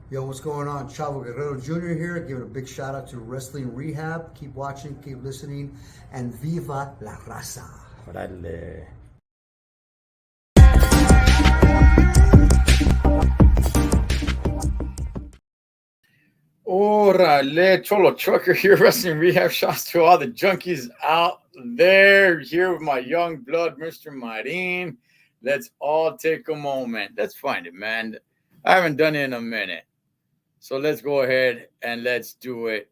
Yo, what's going on? Chavo Guerrero Jr. here, giving a big shout out to Wrestling Rehab. Keep watching, keep listening, and viva la raza. Órale. Órale, Cholo Trucker here, Wrestling Rehab. Shots to all the junkies out there. Here with my young blood, Mr. Marin. Let's all take a moment. Let's find it, man. I haven't done it in a minute. So let's go ahead and let's do it.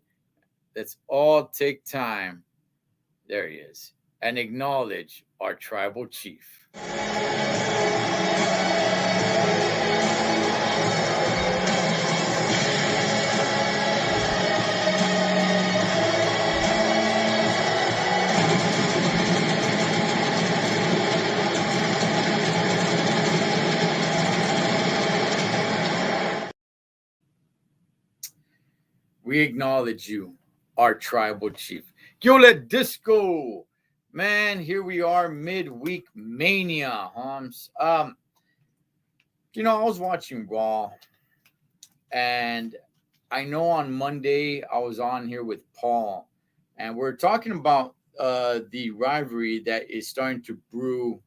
Let's all take time. There he is. And acknowledge our tribal chief. We acknowledge you, our tribal chief. Giolet Disco. Man, here we are, midweek mania, Holmes. I was watching Raw, and I know on Monday I was on here with Paul, and we're talking about the rivalry that is starting to brew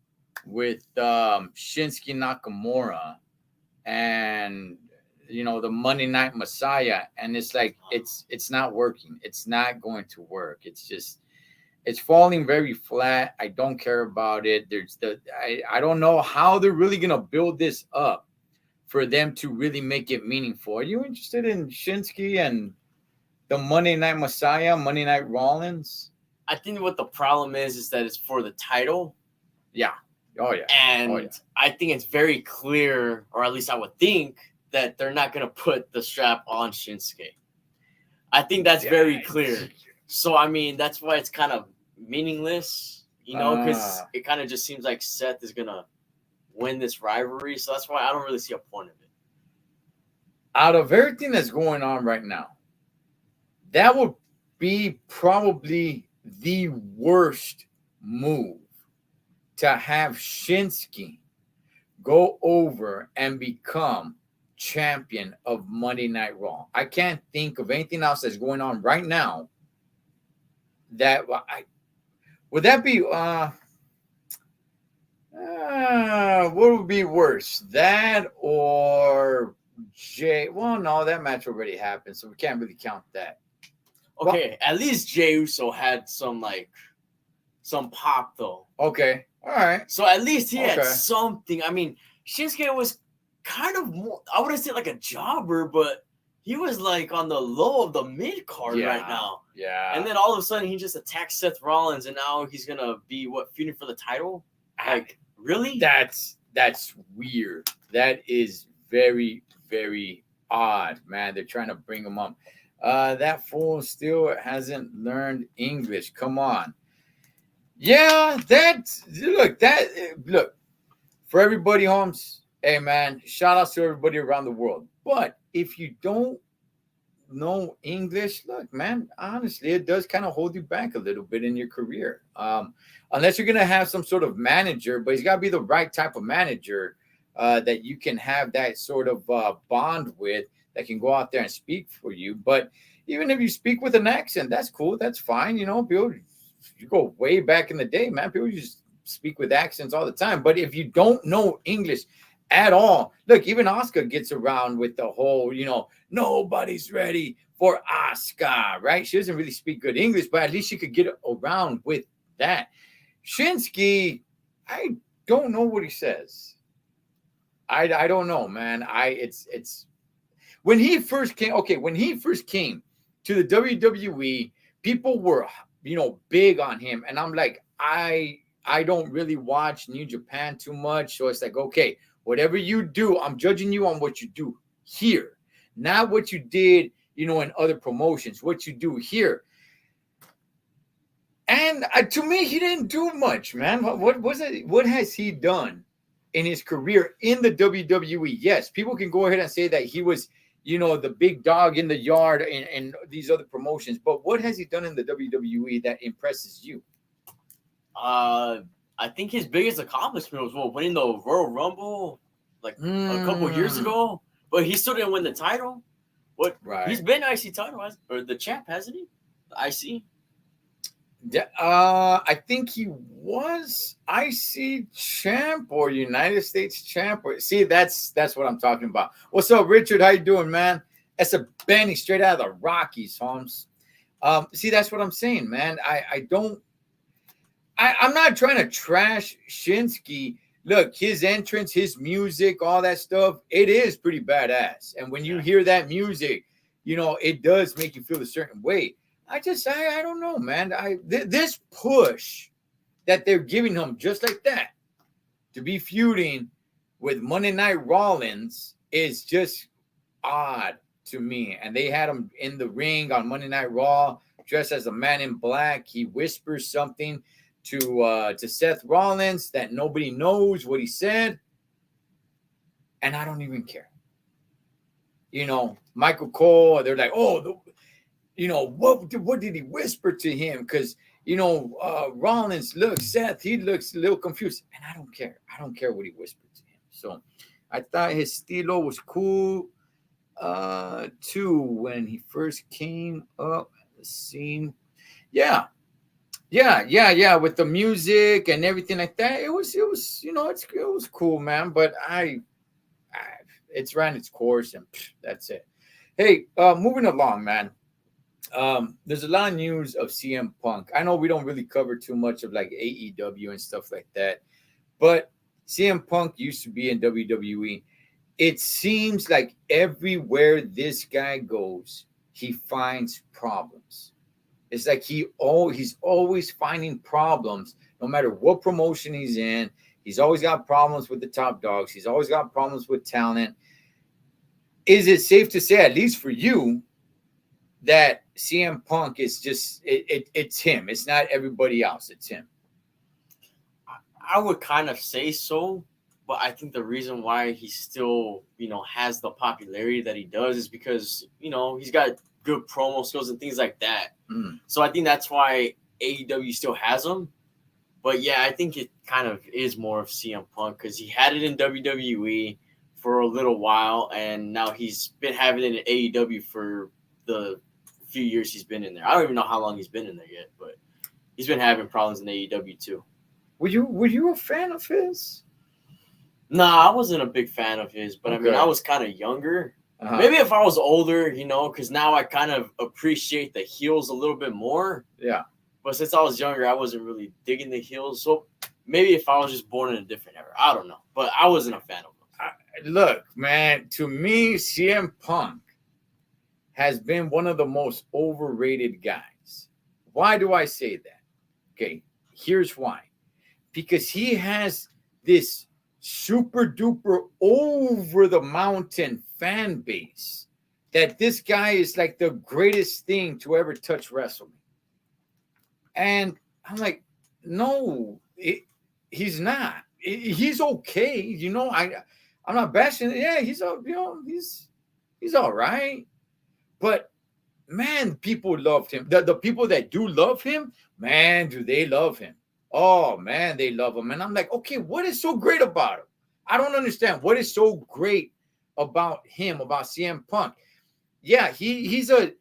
with Shinsuke Nakamura and the Monday Night Messiah, and it's like it's not working. It's not going to work. It's falling very flat. I don't care about it. I don't know how they're really gonna build this up for them to really make it meaningful. Are you interested in Shinsuke and the Monday Night Messiah, Monday Night Rollins? I think what the problem is that it's for the title. Yeah. Oh yeah. And I think it's very clear, or at least I would think, that they're not going to put the strap on Shinsuke. I think that's very clear. So, I mean, that's why it's kind of meaningless, because it kind of just seems like Seth is going to win this rivalry. So that's why I don't really see a point of it. Out of everything that's going on right now, that would be probably the worst move, to have Shinsuke go over and become champion of Monday Night Raw. I can't think of anything else that's going on right now that would that be what would be worse, that or Jay? Well, no, that match already happened, so we can't really count that. Okay, at least Jey Uso had some pop though. Okay, all right. So at least he had something. I mean, Shinsuke was kind of more, I wouldn't say like a jobber, but he was like on the low of the mid card right now. Yeah. And then all of a sudden he just attacked Seth Rollins, and now he's gonna be feuding for the title. Like, really? That's weird. That is very, very odd, man. They're trying to bring him up. That fool still hasn't learned English. Come on. Yeah, look for everybody, Holmes. Hey, man, shout out to everybody around the world. But if you don't know English, look, man, honestly, it does kind of hold you back a little bit in your career. Unless you're going to have some sort of manager, but he's got to be the right type of manager that you can have that sort of bond with, that can go out there and speak for you. But even if you speak with an accent, that's cool. That's fine. People, you go way back in the day, man, people just speak with accents all the time. But if you don't know English at all, look, even Asuka gets around with the whole, nobody's ready for Asuka, right? She doesn't really speak good English, but at least she could get around with that. Shinsuke, I don't know what he says. I don't know, man. It's when he first came to the WWE, people were big on him, and I'm like, I don't really watch New Japan too much, so it's like, okay, whatever you do, I'm judging you on what you do here, not what you did, in other promotions, what you do here. And to me, he didn't do much, man. What was it? What has he done in his career in the WWE? Yes, people can go ahead and say that he was, the big dog in the yard and these other promotions. But what has he done in the WWE that impresses you? I think his biggest accomplishment was winning the Royal Rumble a couple years ago. But he still didn't win the title. What? Right. He's been IC title, or the champ, hasn't he? The IC. Yeah, I think he was IC champ or United States champ. Or see, that's what I'm talking about. What's up, Richard? How you doing, man? That's a Benny straight out of the Rockies, Holmes. See, that's what I'm saying, man. I'm not trying to trash Shinsuke. Look, his entrance, his music, all that stuff, it is pretty badass. And when you hear that music, it does make you feel a certain way. I don't know, man. This push that they're giving him just like that to be feuding with Monday Night Rollins is just odd to me. And they had him in the ring on Monday Night Raw, dressed as a man in black. He whispers something to Seth Rollins that nobody knows what he said, and I don't even care. Michael Cole, they're like, oh, what did he whisper to him? Because Rollins Seth, he looks a little confused, and I don't care. I don't care what he whispered to him. So I thought his stilo was cool too when he first came up the scene. Yeah, with the music and everything like that. It was it was cool, man. But it's ran its course, and that's it. Hey, moving along, man. There's a lot of news of CM Punk. I know we don't really cover too much of like AEW and stuff like that, but CM Punk used to be in WWE. It seems like everywhere this guy goes, he finds problems. It's like he's always finding problems, no matter what promotion he's in. He's always got problems with the top dogs. He's always got problems with talent. Is it safe to say, at least for you, that CM Punk is just it's him? It's not everybody else. It's him. I would kind of say so, but I think the reason why he still, has the popularity that he does is because, he's got good promo skills and things like that. So I think that's why AEW still has him. But yeah, I think it kind of is more of CM Punk because he had it in WWE for a little while, and now he's been having it in AEW for the few years he's been in there. I don't even know how long he's been in there yet, but he's been having problems in AEW too. Were you a fan of his? Nah, I wasn't a big fan of his, but Okay. I was kind of younger. Uh-huh. Maybe if I was older, because now I kind of appreciate the heels a little bit more. Yeah. But since I was younger, I wasn't really digging the heels. So maybe if I was just born in a different era, I don't know. But I wasn't a fan of them. Look, man, to me, CM Punk has been one of the most overrated guys. Why do I say that? Okay, here's why. Because he has this super duper over the mountain fan base that this guy is like the greatest thing to ever touch wrestling. And I'm like, no, he's not. He's okay. I'm not bashing it. Yeah, he's all right. But man, people loved him. The people that do love him, man, do they love him. Oh man, they love him. And I'm like, okay, what is so great about him? I don't understand. What is so great about him, about CM Punk? Yeah, he's a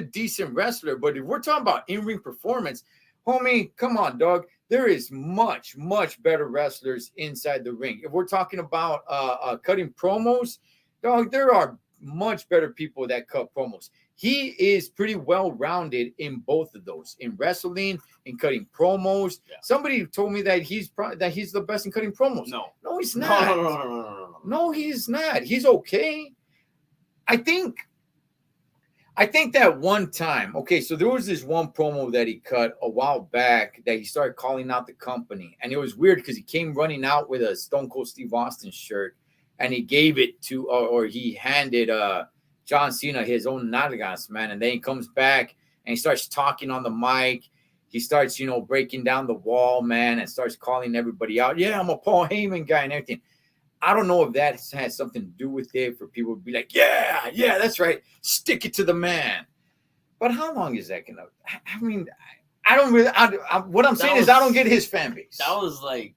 decent wrestler, but if we're talking about in-ring performance, homie, come on, dog. There is much, much better wrestlers inside the ring. If we're talking about cutting promos, dog, there are much better people that cut promos. He is pretty well-rounded in both of those, in wrestling, in cutting promos. Yeah. Somebody told me that he's the best in cutting promos. No, he's not. No, he's not. He's okay. I think that one time, okay, so there was this one promo that he cut a while back that he started calling out the company. And it was weird because he came running out with a Stone Cold Steve Austin shirt and he gave it to, or he handed John Cena his own nalgas, man. And then he comes back and he starts talking on the mic. He starts, breaking down the wall, man, and starts calling everybody out. Yeah, I'm a Paul Heyman guy and everything. I don't know if that has something to do with it for people to be like, yeah, that's right. Stick it to the man. But how long is that going to, I don't really, what I'm saying is I don't get his fan base. That was like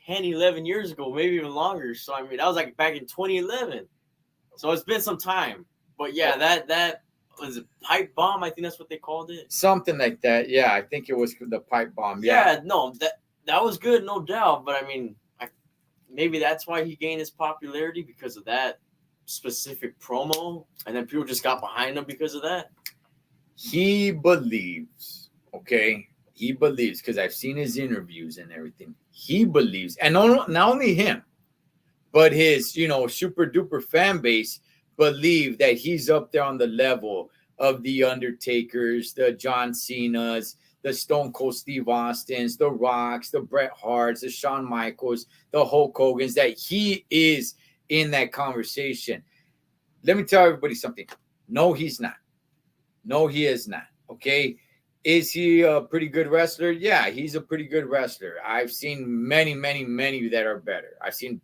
10, 11 years ago, maybe even longer. So, that was like back in 2011. So it's been some time. But yeah, that was a pipe bomb. I think that's what they called it. Something like that. Yeah, I think it was the pipe bomb. Yeah, no, that was good, no doubt. But I mean, maybe that's why he gained his popularity because of that specific promo, and then people just got behind him because of that. He believes, okay? He believes because I've seen his interviews and everything. He believes, and not only him, but his, super duper fan base believe that he's up there on the level of the Undertakers, the John Cenas, the Stone Cold Steve Austins, the Rocks, the Bret Harts, the Shawn Michaels, the Hulk Hogan's, that he is in that conversation. Let me tell everybody something. No, he's not. No, he is not. Okay. Is he a pretty good wrestler? Yeah, he's a pretty good wrestler. I've seen many, many, many that are better. I've seen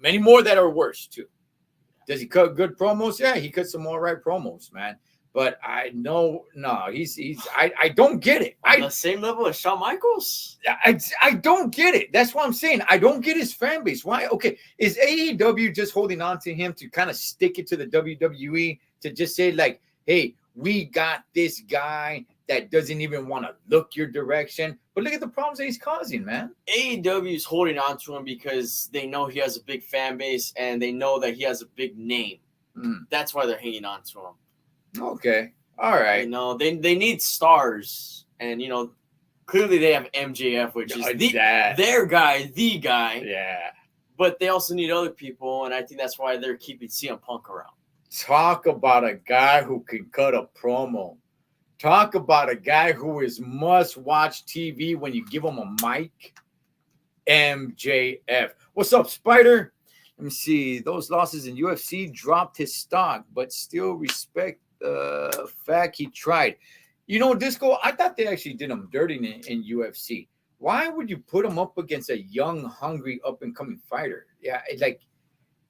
many more that are worse too. Does he cut good promos? Yeah, he cuts some all right promos, man. But I know, no, I don't get it. On the same level as Shawn Michaels? I don't get it. That's what I'm saying. I don't get his fan base. Why? Okay, is AEW just holding on to him to kind of stick it to the WWE to just say like, hey, we got this guy that doesn't even want to look your direction. But look at the problems that he's causing, man. AEW is holding on to him because they know he has a big fan base and they know that he has a big name. That's why they're hanging on to him. Okay. All right. They need stars. And, clearly they have MJF, which is their guy, the guy. Yeah. But they also need other people. And I think that's why they're keeping CM Punk around. Talk about a guy who can cut a promo. Talk about a guy who is must-watch TV when you give him a mic. MJF. What's up, Spider? Let me see. Those losses in UFC dropped his stock, but still respect the fact he tried. Disco, I thought they actually did him dirty in UFC. Why would you put him up against a young, hungry, up-and-coming fighter? Yeah,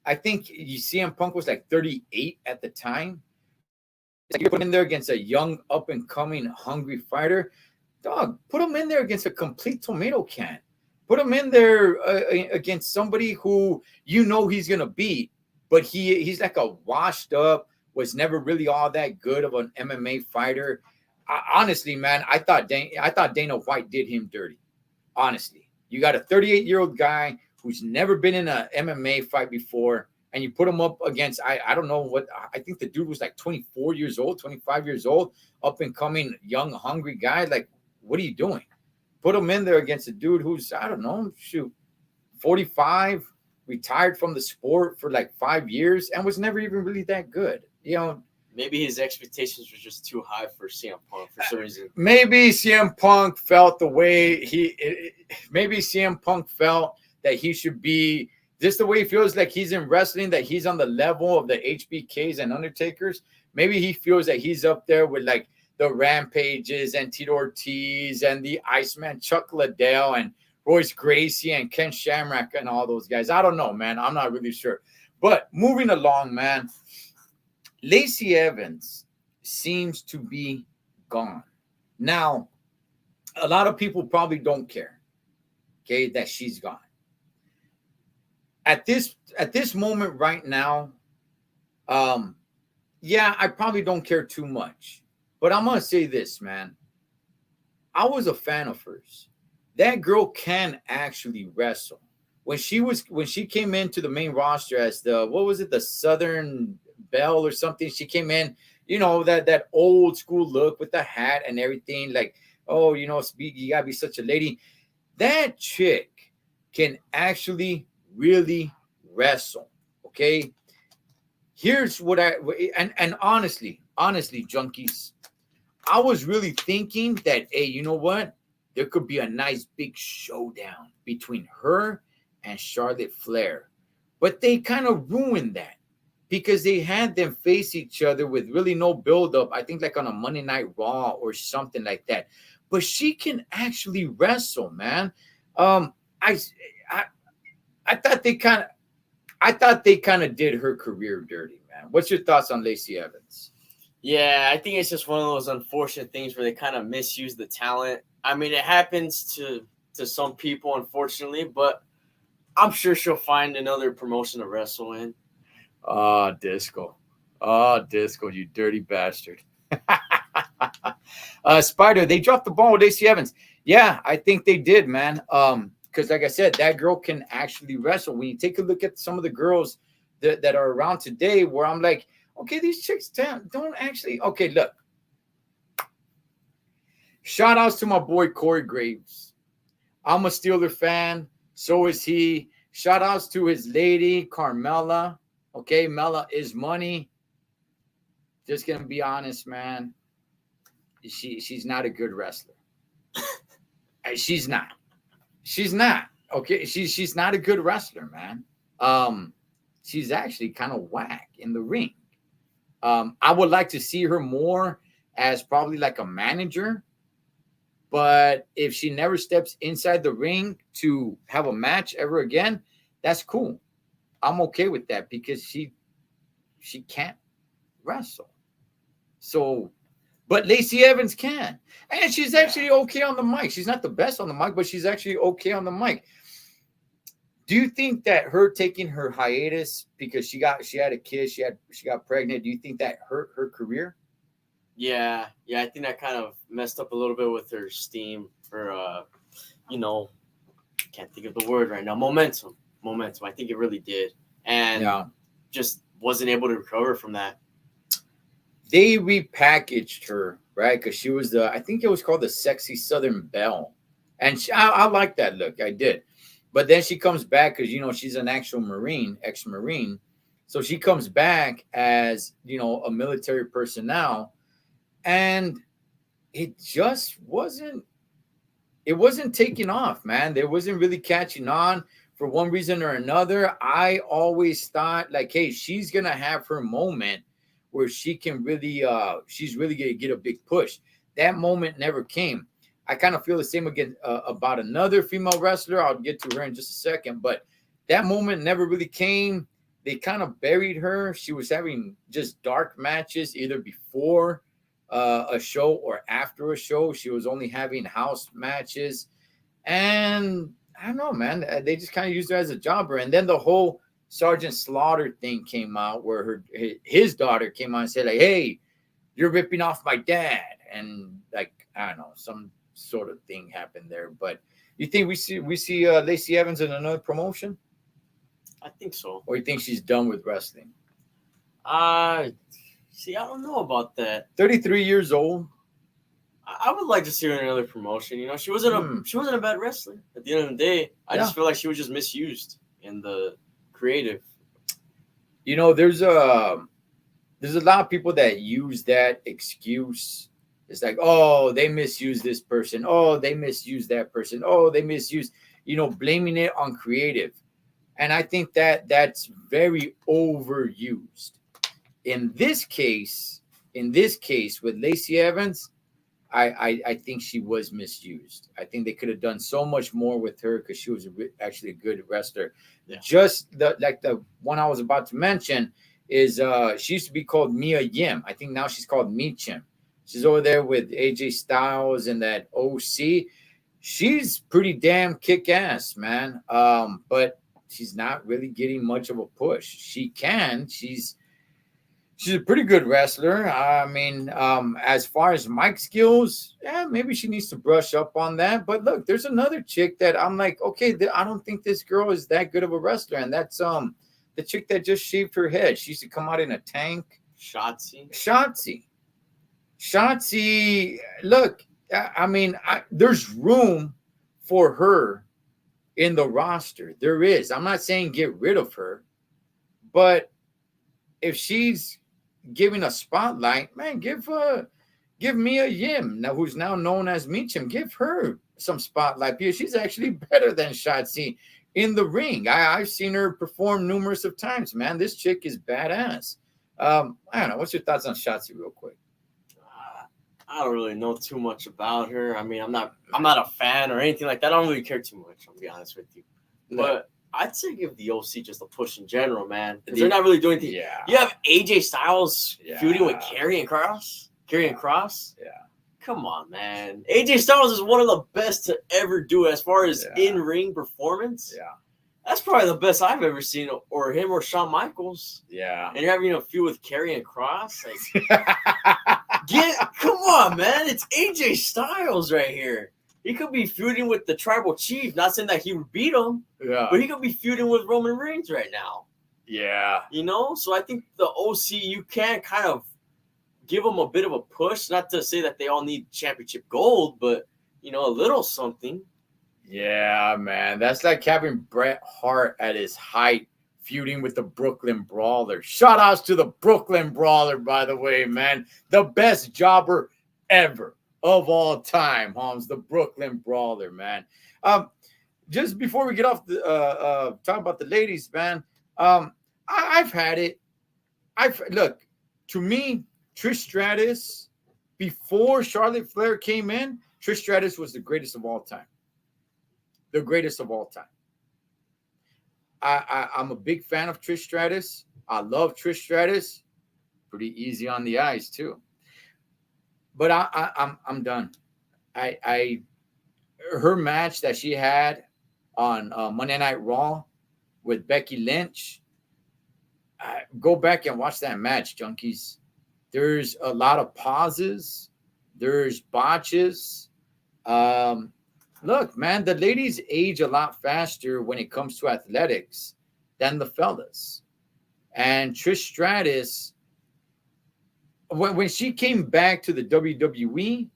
I think CM Punk was like 38 at the time. You put him in there against a young, up-and-coming, hungry fighter. Dog, put him in there against a complete tomato can. Put him in there against somebody who he's going to beat, but he's like a washed-up, was never really all that good of an MMA fighter. Honestly, man, I thought Dana White did him dirty. Honestly, you got a 38-year-old guy who's never been in an MMA fight before, and you put him up against, I don't know what, I think the dude was like 24 years old, 25 years old, up and coming, young, hungry guy. Like, what are you doing? Put him in there against a dude who's, I don't know, 45, retired from the sport for like 5 years, and was never even really that good. Maybe his expectations were just too high for CM Punk for some reason. Maybe CM Punk felt the way maybe CM Punk felt that he should be just the way he feels like he's in wrestling, that he's on the level of the HBKs and Undertakers. Maybe he feels that he's up there with like the Rampages and Tito Ortiz and the Iceman, Chuck Liddell and Royce Gracie and Ken Shamrock and all those guys. I don't know, man. I'm not really sure. But moving along, man, Lacey Evans seems to be gone. Now, a lot of people probably don't care, okay, that she's gone. At this moment right now, I probably don't care too much. But I'm going to say this, man. I was a fan of hers. That girl can actually wrestle. When she came into the main roster as the Southern Belle or something, she came in, that old school look with the hat and everything, like, oh, you gotta be such a lady. That chick can actually really wrestle. Okay. Here's what and honestly, junkies, I was really thinking that, hey, you know what? There could be a nice big showdown between her and Charlotte Flair. But they kind of ruined that because they had them face each other with really no buildup. I think like on a Monday Night Raw or something like that. But she can actually wrestle, man. I thought they kind of did her career dirty, man. What's your thoughts on Lacey Evans? Yeah, I think it's just one of those unfortunate things where they kind of misuse the talent. I mean, it happens to some people, unfortunately, but I'm sure she'll find another promotion to wrestle in. Oh, Disco. Oh, Disco, you dirty bastard. Spider, they dropped the ball with AC Evans. Yeah, I think they did, man. Because like I said, that girl can actually wrestle. When you take a look at some of the girls that are around today, where I'm like, okay, these chicks don't actually. Okay, look. Shout outs to my boy Corey Graves. I'm a Steeler fan. So is he. Shout outs to his lady, Carmella. Okay, Mella is money. Just gonna be honest, man. She's not a good wrestler. She's not. She's not. Okay, she's not a good wrestler, man. She's actually kind of whack in the ring. I would like to see her more as probably like a manager. But if she never steps inside the ring to have a match ever again, that's cool. I'm okay with that because she can't wrestle. So, but Lacey Evans can. And she's actually okay on the mic. She's not the best on the mic, but she's actually okay on the mic. Do you think that her taking her hiatus because she had a kid, she got pregnant, do you think that hurt her career? Yeah, I think that kind of messed up a little bit with her steam, her can't think of the word right now. Momentum. I think it really did. And just wasn't able to recover from that. They repackaged her, right? Because she was I think it was called the Sexy Southern Belle. And I like that look. I did. But then she comes back because, she's an actual Marine, ex-Marine. So she comes back as, a military personnel. And it just wasn't taking off, man. There wasn't really catching on for one reason or another. I always thought like, hey, she's going to have her moment where she can really, she's really going to get a big push. That moment never came. I kind of feel the same again about another female wrestler. I'll get to her in just a second, but that moment never really came. They kind of buried her. She was having just dark matches either before a show or after a show. She was only having house matches. And I don't know, man. They just kind of used her as a jobber. And then the whole Sergeant Slaughter thing came out where his daughter came on and said, like, hey, you're ripping off my dad. And like, I don't know, some sort of thing happened there. But you think we see Lacey Evans in another promotion? I think so. Or you think she's done with wrestling? See, I don't know about that. 33 years old. I would like to see her in another promotion. She wasn't a bad wrestler. At the end of the day, I just feel like she was just misused in the creative. There's a lot of people that use that excuse. It's like, oh, they misuse this person. Oh, they misuse that person. Oh, they misuse, blaming it on creative. And I think that that's very overused. In this case with Lacey Evans, I think she was misused. I think they could have done so much more with her because she was actually a good wrestler. Yeah. Just the one I was about to mention is she used to be called Mia Yim. I think now she's called Meechim. She's over there with AJ Styles and that OC. She's pretty damn kick-ass, man. But she's not really getting much of a push. She can. She's a pretty good wrestler. I mean, as far as mic skills, maybe she needs to brush up on that. But look, there's another chick that I'm like, okay, I don't think this girl is that good of a wrestler. And that's the chick that just shaved her head. She used to come out in a tank. Shotzi, look, I mean, there's room for her in the roster. There is. I'm not saying get rid of her. But if she's giving a spotlight, man, give Mia Yim, now who's now known as Meechim, give her some spotlight because she's actually better than Shotzi in the ring. I've seen her perform numerous of times, man. This chick is badass. I don't know. What's your thoughts on Shotzi real quick? I don't really know too much about her. I mean, I'm not a fan or anything like that. I don't really care too much, I'll be honest with you. No. But I'd say give the OC just a push in general, man. Because they're not really doing anything. Yeah. You have AJ Styles feuding with Karrion Kross. Yeah. Come on, man. AJ Styles is one of the best to ever do it as far as in-ring performance. Yeah. That's probably the best I've ever seen, or him or Shawn Michaels. Yeah. And you're having a feud with Karrion Kross. Like, come on, man! It's AJ Styles right here. He could be feuding with the Tribal Chief. Not saying that he would beat him, Yeah. but he could be feuding with Roman Reigns right now. Yeah. You know, so I think the OC, you can kind of give them a bit of a push. Not to say that they all need championship gold, but you know, a little something. Yeah, man. That's like having Bret Hart at his height feuding with the Brooklyn Brawler. Shout outs to the Brooklyn Brawler, by the way, man. The best jobber ever of all time, Holmes. The Brooklyn Brawler, man. Just before we get off the talk about the ladies, man. I've had it. Look, to me, Trish Stratus, before Charlotte Flair came in, Trish Stratus was the greatest of all time. The greatest of all time. I'm a big fan of Trish Stratus. I love Trish Stratus. Pretty easy on the eyes too. But I'm done. Her match that she had on Monday Night Raw with Becky Lynch. Go back and watch that match, junkies. There's a lot of pauses. There's botches. Look, man, the ladies age a lot faster when it comes to athletics than the fellas. And Trish Stratus, when she came back to the WWE,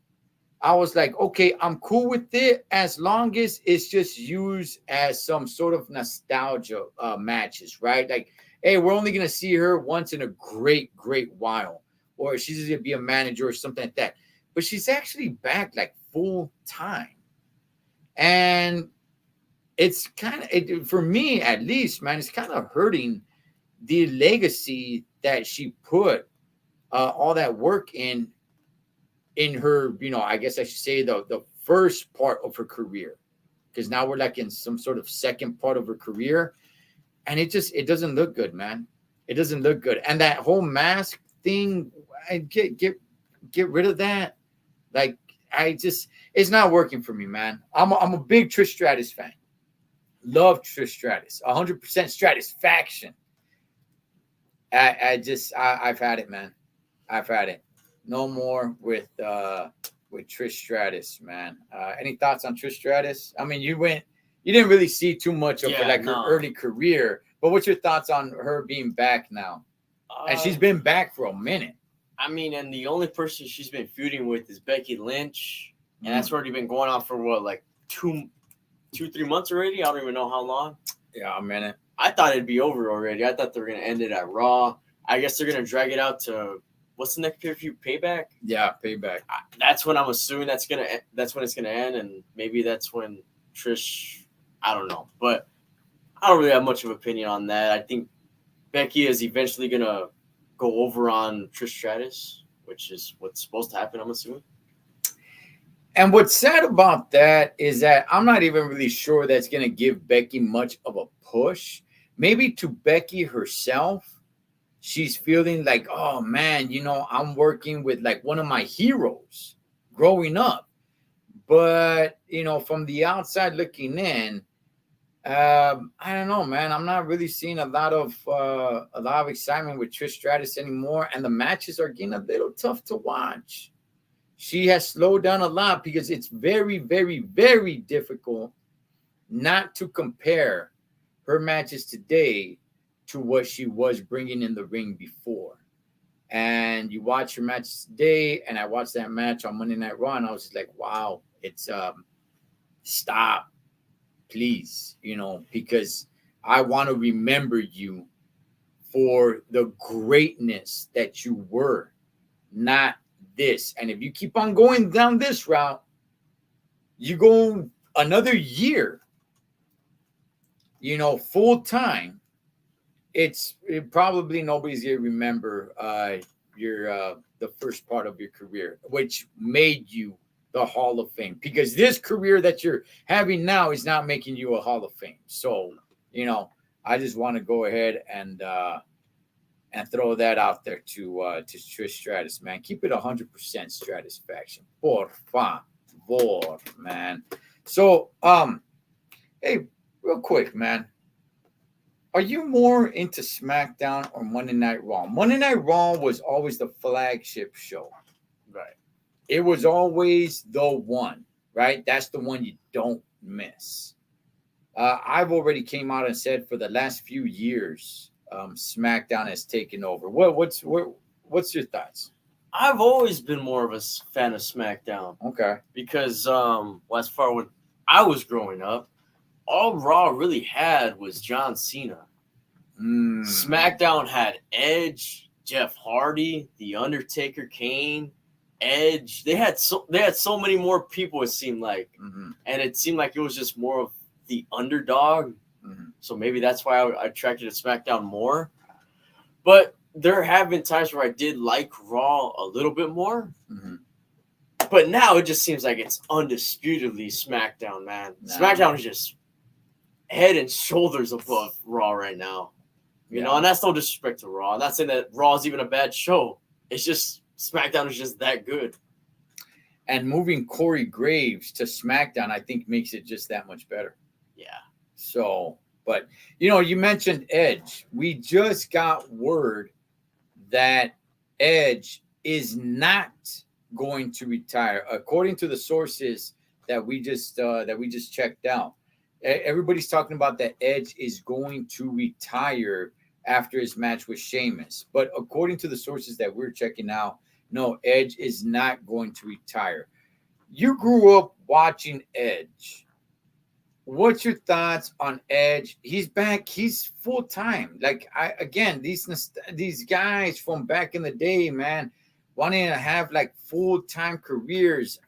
I was like, okay, I'm cool with it as long as it's just used as some sort of nostalgia matches, right? Like, hey, we're only going to see her once in a great, great while. Or she's going to be a manager or something like that. But she's actually back like full time. And it's kind of, for me at least, man, it's kind of hurting the legacy that she put all that work in her, you know, I guess I should say the first part of her career. Because now we're like in some sort of second part of her career. And it doesn't look good, man. It doesn't look good. And that whole mask thing, I get rid of that. Like, it's not working for me, man. I'm a big Trish Stratus fan. Love Trish Stratus. 100% Stratus faction. I've had it, man. I've had it. No more with Trish Stratus, man. Any thoughts on Trish Stratus? I mean, you didn't really see too much of her early career, but what's your thoughts on her being back now? And she's been back for a minute. I mean, and the only person she's been feuding with is Becky Lynch. And that's already been going on for what, like 3 months already? I don't even know how long. Yeah, a minute. I thought it'd be over already. I thought they were going to end it at Raw. I guess they're going to drag it out to, what's the next pay-per-view? Payback? Yeah, Payback. That's when I'm assuming that's when it's going to end. And maybe that's when Trish, I don't know. But I don't really have much of an opinion on that. I think Becky is eventually going to go over on Trish Stratus, which is what's supposed to happen, I'm assuming. And what's sad about that is that I'm not even really sure that's going to give Becky much of a push. Maybe to Becky herself, she's feeling like, oh, man, you know, I'm working with like one of my heroes growing up. But, you know, from the outside looking in, I don't know, man. I'm not really seeing a lot of excitement with Trish Stratus anymore. And the matches are getting a little tough to watch. She has slowed down a lot because it's very, very, very difficult not to compare her matches today to what she was bringing in the ring before. And you watch her matches today, and I watched that match on Monday Night Raw, and I was just like, wow, it's stop, please, you know, because I want to remember you for the greatness that you were, not this. And if you keep on going down this route, you go another year, you know, full time. It probably nobody's gonna remember the first part of your career, which made you the Hall of Fame, because this career that you're having now is not making you a Hall of Fame. So, you know, I just want to go ahead and throw that out there to Trish Stratus, man. Keep it 100% Stratus faction, por favor, man. So, hey, real quick, man. Are you more into SmackDown or Monday Night Raw? Monday Night Raw was always the flagship show. Right. It was always the one, right? That's the one you don't miss. I've already came out and said for the last few years, SmackDown has taken over. What's your thoughts? I've always been more of a fan of SmackDown Okay. because, as far when I was growing up, all Raw really had was John Cena. SmackDown had Edge, Jeff Hardy, The Undertaker, Kane, Edge. They had so many more people. It seemed like, and it seemed like it was just more of the underdog. So maybe that's why I attracted to SmackDown more. But there have been times where I did like Raw a little bit more. But now it just seems like it's undisputedly SmackDown, man. Nah. SmackDown is just head and shoulders above Raw right now. You know, and that's no disrespect to Raw. I'm not saying that Raw is even a bad show. It's just SmackDown is just that good. And moving Corey Graves to SmackDown, I think makes it just that much better. Yeah. So, but, you mentioned Edge. We just got word that Edge is not going to retire, according to the sources that we just checked out. Everybody's talking about that Edge is going to retire after his match with Sheamus. But according to the sources that we're checking out, no, Edge is not going to retire. You grew up watching Edge. What's your thoughts on Edge? He's back. He's full time. Like these guys from back in the day, man, wanting to have like full time careers.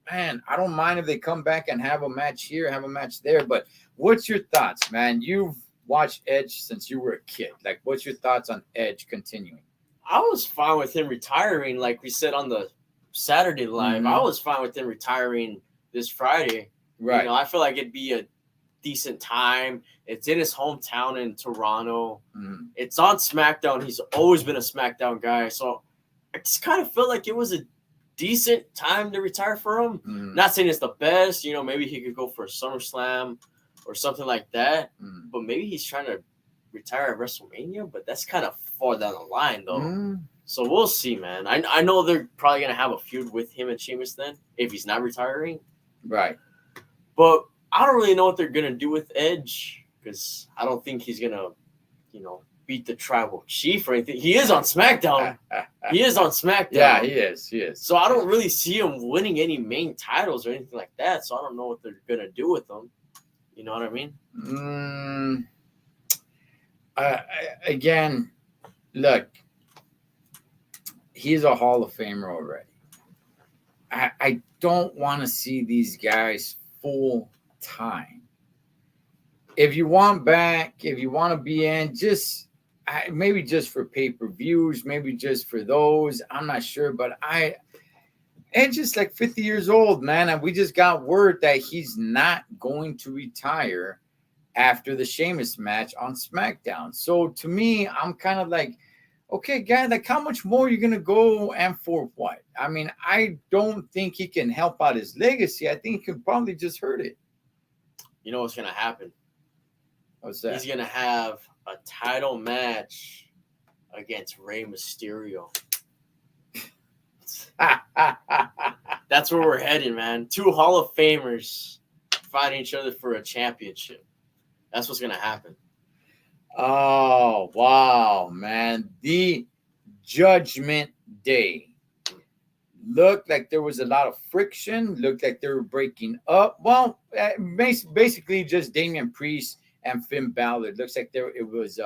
Man, I don't mind if they come back and have a match here, have a match there. But what's your thoughts, man? You've watched Edge since you were a kid. Like, what's your thoughts on Edge continuing? I was fine with him retiring, like we said on the Saturday Live. I was fine with him retiring this Friday. Right. I feel like it'd be a decent time. It's in his hometown in Toronto. It's on SmackDown. He's always been a SmackDown guy. So I just kind of felt like it was a decent time to retire for him. Not saying it's the best. Maybe he could go for a SummerSlam or something like that. But maybe he's trying to retire at WrestleMania. But that's kind of far down the line, though. So we'll see, man. I know they're probably going to have a feud with him and Sheamus then if he's not retiring. Right. But I don't really know what they're going to do with Edge because I don't think he's going to, beat the Tribal Chief or anything. He is on SmackDown. Yeah, he is. So I don't really see him winning any main titles or anything like that. So I don't know what they're going to do with him. You know what I mean? Again, look, he's a Hall of Famer already. I don't want to see these guys full time. If you want to be in, maybe just for pay-per-views, maybe just for those. I'm not sure, but Edge is like 50 years old, man, and we just got word that he's not going to retire after the Sheamus match on SmackDown. So to me, I'm kind of like, okay, guy, like how much more are you going to go and for what? I mean, I don't think he can help out his legacy. I think he could probably just hurt it. You know what's going to happen? What's that? He's going to have a title match against Rey Mysterio. That's where we're heading, man. 2 Hall of Famers fighting each other for a championship. That's what's going to happen. Oh, wow, man. The Judgment Day. Looked like there was a lot of friction. Looked like they were breaking up. Well, basically just Damian Priest and Finn Balor. Looks like it was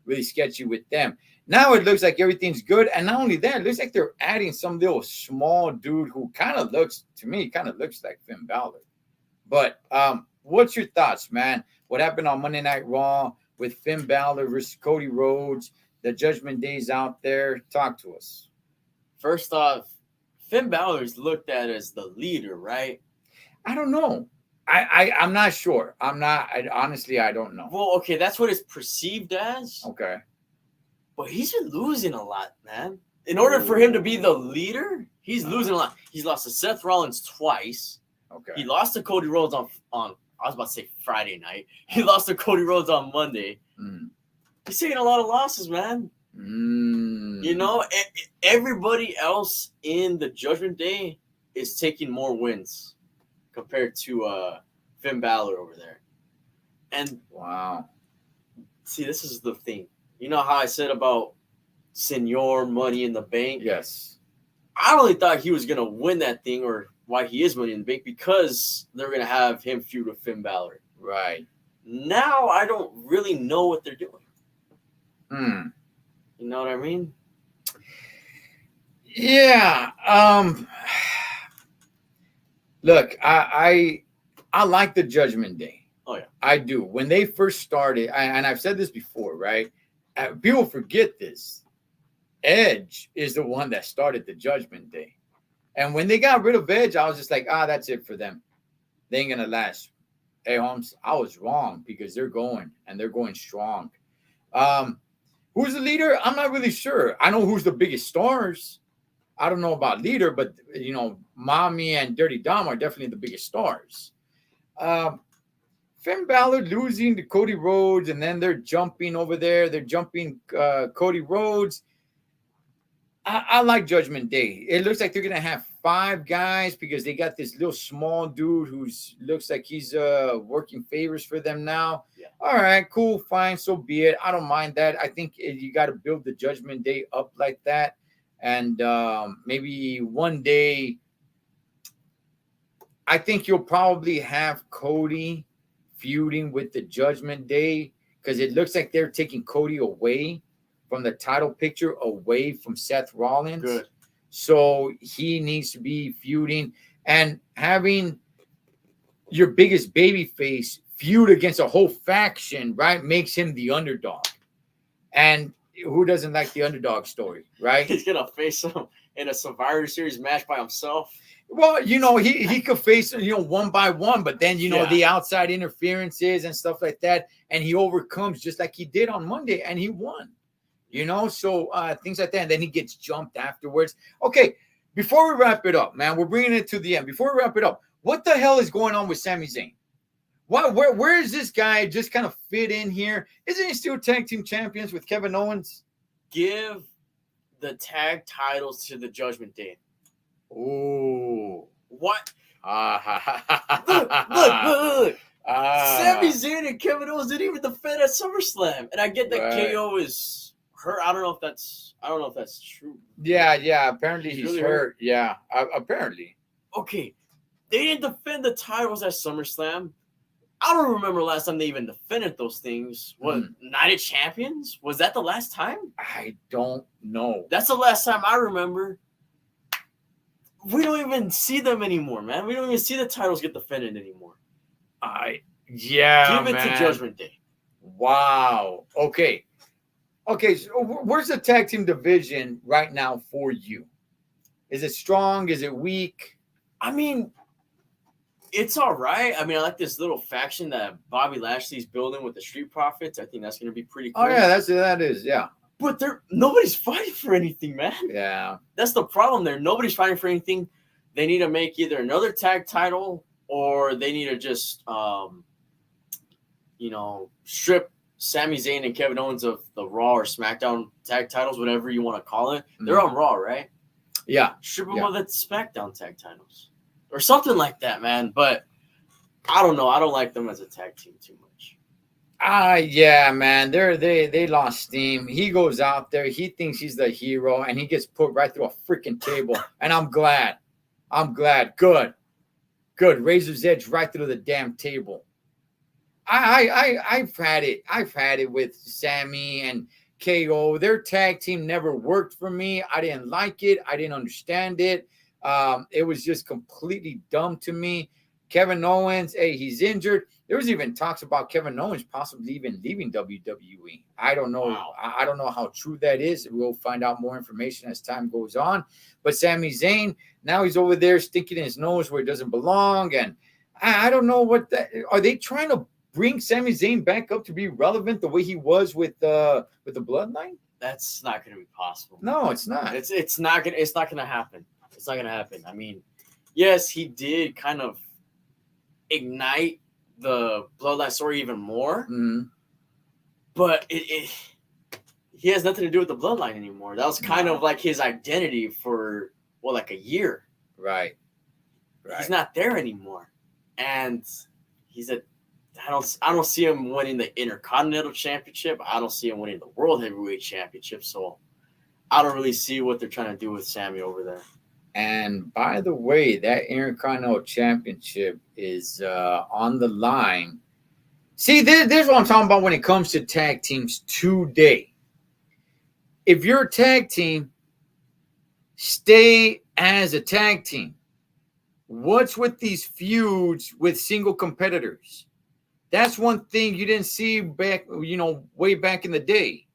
really sketchy with them. Now it looks like everything's good. And not only that, it looks like they're adding some little small dude who kind of looks like Finn Balor. But what's your thoughts, man? What happened on Monday Night Raw with Finn Balor versus Cody Rhodes? The Judgment Day's out there. Talk to us. First off, Finn Balor's looked at as the leader, right? I don't know. I'm not sure. Honestly, I don't know. Well, okay, that's what it's perceived as. Okay. But he's been losing a lot, man. In order for him to be the leader, he's losing a lot. He's lost to Seth Rollins twice. Okay. He lost to Cody Rhodes on I was about to say Friday night. He lost to Cody Rhodes on Monday. Mm. He's taking a lot of losses, man. Mm. You know, everybody else in the Judgment Day is taking more wins compared to Finn Balor over there. And Wow. see, this is the thing. You know how I said about Senor Money in the Bank? Yes. I really thought he was gonna win that thing, or why he is Money in the Bank, because they're gonna have him feud with Finn Balor. Right. Now I don't really know what they're doing. Hmm. You know what I mean? Yeah. Look, I like the Judgment Day. Oh yeah, I do. When they first started, and I've said this before, right? People forget this. Edge is the one that started the Judgment Day. And when they got rid of Edge, I was just like, that's it for them. They ain't gonna last. Hey, Holmes, I was wrong, because they're going strong. Who's the leader? I'm not really sure. I know who's the biggest stars. I don't know about leader, but Mommy and Dirty Dom are definitely the biggest stars. Finn Balor losing to Cody Rhodes, and then they're jumping over there. They're jumping Cody Rhodes. I like Judgment Day. It looks like they're gonna have 5 guys, because they got this little small dude who looks like he's working favors for them now. Yeah. All right, cool, fine, so be it. I don't mind that. I think you got to build the Judgment Day up like that, and maybe one day, I think you'll probably have Cody feuding with the Judgment Day, because it looks like they're taking Cody away from the title picture, away from Seth Rollins. good. So he needs to be feuding, and having your biggest baby face feud against a whole faction, right, makes him the underdog. And who doesn't like the underdog story, right? He's gonna face him in a Survivor Series match by himself. Well, he could face one by one, but then the outside interferences and stuff like that, and he overcomes just like he did on Monday, and he won. So things like that, and then he gets jumped afterwards. Okay, before we wrap it up, man, we're bringing it to the end. Before we wrap it up, what the hell is going on with Sami Zayn? Where is this guy just kind of fit in here? Isn't he still tag team champions with Kevin Owens? Give the tag titles to the Judgment Day. Oh, What? Look. Sami Zayn and Kevin Owens didn't even defend at SummerSlam, and I get that Right. KO is hurt. I don't know if that's true. Yeah. Apparently he's really hurt. Yeah, apparently. Okay, they didn't defend the titles at SummerSlam. I don't remember last time they even defended those things. What, Night of Champions? Was that the last time? I don't know. That's the last time I remember. We don't even see them anymore, man. We don't even see the titles get defended anymore. Give it to Judgment Day. Wow. Okay. So where's the tag team division right now for you? Is it strong? Is it weak? I mean, it's all right. I mean, I like this little faction that Bobby Lashley's building with the Street Profits. I think that's going to be pretty cool. Oh yeah, that is. Yeah. But nobody's fighting for anything, man. Yeah. That's the problem there. Nobody's fighting for anything. They need to make either another tag title, or they need to just strip Sami Zayn and Kevin Owens of the Raw or SmackDown tag titles, whatever you want to call it. They're on Raw, right? Yeah. Strip them of the SmackDown tag titles or something like that, man. But I don't know. I don't like them as a tag team too much. Yeah, man. They lost steam. He goes out there. He thinks he's the hero, and he gets put right through a freaking table. And I'm glad. Good. Razor's edge right through the damn table. I've had it with Sammy and KO. Their tag team never worked for me. I didn't like it. I didn't understand it. It was just completely dumb to me. Kevin Owens, he's injured. There was even talks about Kevin Owens possibly even leaving WWE. I don't know. Wow. I don't know how true that is. We'll find out more information as time goes on. But Sami Zayn, now he's over there sticking his nose where it doesn't belong. And I don't know are they trying to bring Sami Zayn back up to be relevant the way he was with the Bloodline? That's not going to be possible. No, it's not. It's not going to happen. It's not going to happen. I mean, yes, he did kind of ignite the Bloodline story even more. Mm-hmm. but he has nothing to do with the bloodline anymore. That was kind of like his identity for like a year. Right. He's not there anymore, and I don't see him winning the Intercontinental Championship. I don't see him winning the World Heavyweight Championship. So I don't really see what they're trying to do with Sammy over there. And by the way, that Intercontinental Championship is on the line. See, this is what I'm talking about when it comes to tag teams today. If you're a tag team, stay as a tag team. What's with these feuds with single competitors? That's one thing you didn't see back, way back in the day.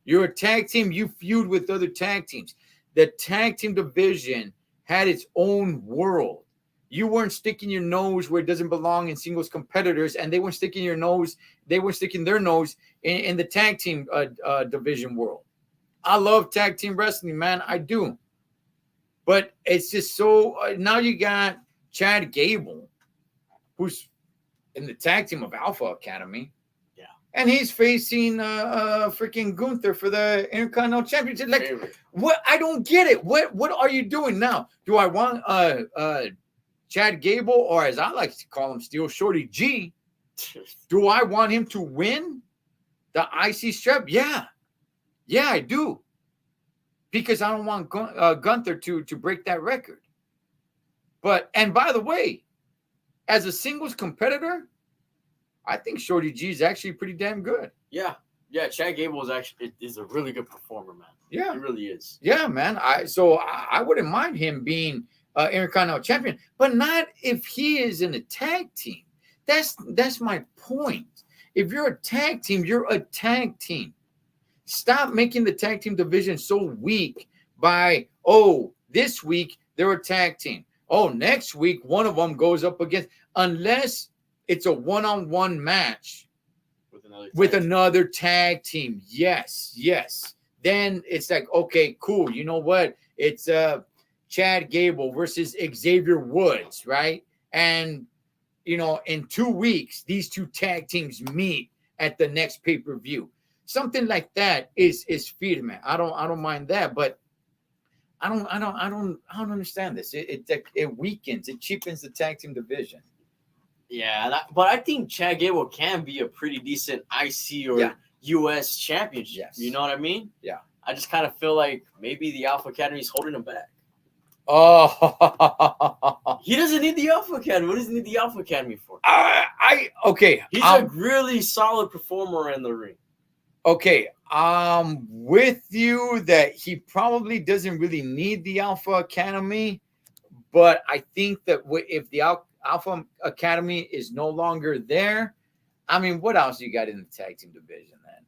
You're a tag team, you feud with other tag teams. The tag team division had its own world. You weren't sticking your nose where it doesn't belong in singles competitors, and they weren't sticking their nose in the tag team division world. I love tag team wrestling, man. I do. But it's just so now you got Chad Gable, who's in the tag team of Alpha Academy. Yeah. And he's facing freaking Gunther for the Intercontinental Championship. Like, what? I don't get it. What are you doing now? Do I want Chad Gable, or as I like to call him still, Shorty G? Do I want him to win the IC strap? Yeah, I do. Because I don't want Gunther to break that record. And by the way, as a singles competitor, I think Shorty G is actually pretty damn good. Yeah. Chad Gable is a really good performer, man. Yeah, he really is. Yeah, man. I wouldn't mind him being Intercontinental Champion, but not if he is in a tag team. That's my point. If you're a tag team, you're a tag team. Stop making the tag team division so weak by, this week they're a tag team. Next week one of them goes up against, unless it's a one-on-one match with another tag team. Yes. Then it's like, okay, cool. You know what? It's Chad Gable versus Xavier Woods, right? And, in 2 weeks, these two tag teams meet at the next pay-per-view. Something like that is firme. I don't mind that, but I don't understand this. It weakens, it cheapens the tag team division. Yeah, but I think Chad Gable can be a pretty decent IC or US championship. Yes. You know what I mean? Yeah. I just kind of feel like maybe the Alpha Academy is holding him back. Oh, he doesn't need the Alpha Academy. What does he need the Alpha Academy for? He's a really solid performer in the ring. Okay, I'm with you that he probably doesn't really need the Alpha Academy, but I think that if the Alpha Academy is no longer there, I mean, what else you got in the tag team division then?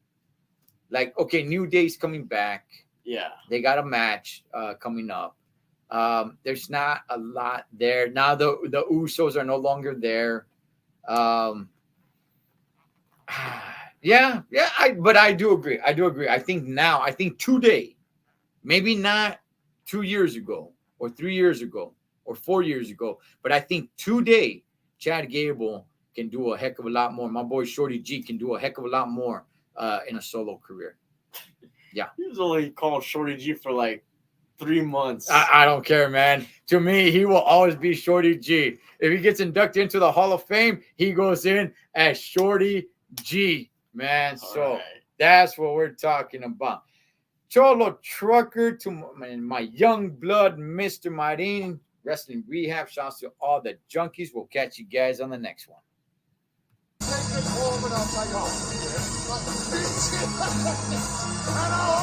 Like, okay, New Day's coming back. Yeah. They got a match coming up. There's not a lot there. Now the Usos are no longer there. But I do agree. I think today, maybe not 2 years ago or 3 years ago or 4 years ago, but I think today, Chad Gable can do a heck of a lot more. My boy Shorty G can do a heck of a lot more in a solo career. Yeah. He was only called Shorty G for like 3 months. I don't care, man. To me, he will always be Shorty G. If he gets inducted into the Hall of Fame, he goes in as Shorty G, man. That's what we're talking about. Cholo Trucker to my young blood, Mr. Marin, Wrestling Rehab. Shouts to all the junkies. We'll catch you guys on the next one. Take it home and I'll tell you.